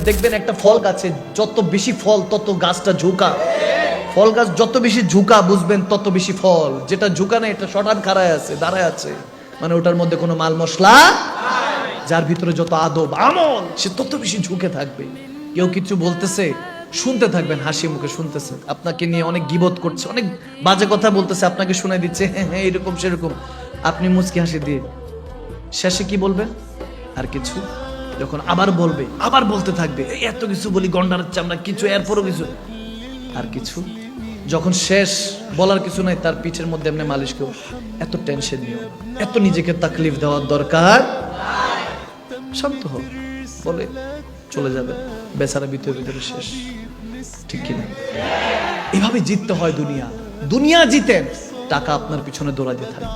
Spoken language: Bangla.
দেখবেন একটা ফল গাছে যত বেশি ফল তত গাছটা ঝুঁকা, ফল গাছ যত বেশি ঝুঁকা বুঝবেন তত বেশি ফল। যেটা ঝুঁকা না এটা শটান খাড়ায় আছে, দাঁড়ায় আছে, মানে ওটার মধ্যে কোনো মাল মশলা, যার ভিতরে যত আদব আমল সে তত বেশি ঝুঁকে থাকবে। কেউ কিছু বলতেছে শুনতে থাকবেন, হাসি মুখে শুনতেছে, আপনাকে নিয়ে অনেক গীবত করছে, অনেক বাজে কথা বলতেছে, আপনাকে শুনে দিচ্ছে হ্যাঁ হ্যাঁ এরকম সেরকম, আপনি মুচকি হাসি দিয়ে শেষে কি বলবেন? আর কিছু। যখন আবার বলবে আবার বলতে থাকবে, এই এত কিছু বলি গন্ডারাচ্ছে আমরা কিছু, এরপরও কিছু, আর কিছু। যখন শেষ বলার কিছু নাই, তার পিঠের মধ্যে এমনি মালিশ কেউ, এত টেনশন নিও, এত নিজেকে তাকলিফ দেওয়ার দরকার, শান্ত হোক বলে চলে যাবে, বেচারা ভিতরে ভিতরে শেষ। ঠিক কিনা? এভাবে জিততে হয় দুনিয়া। দুনিয়া জিতেন, টাকা আপনার পিছনে দৌড়াতে থাকবে।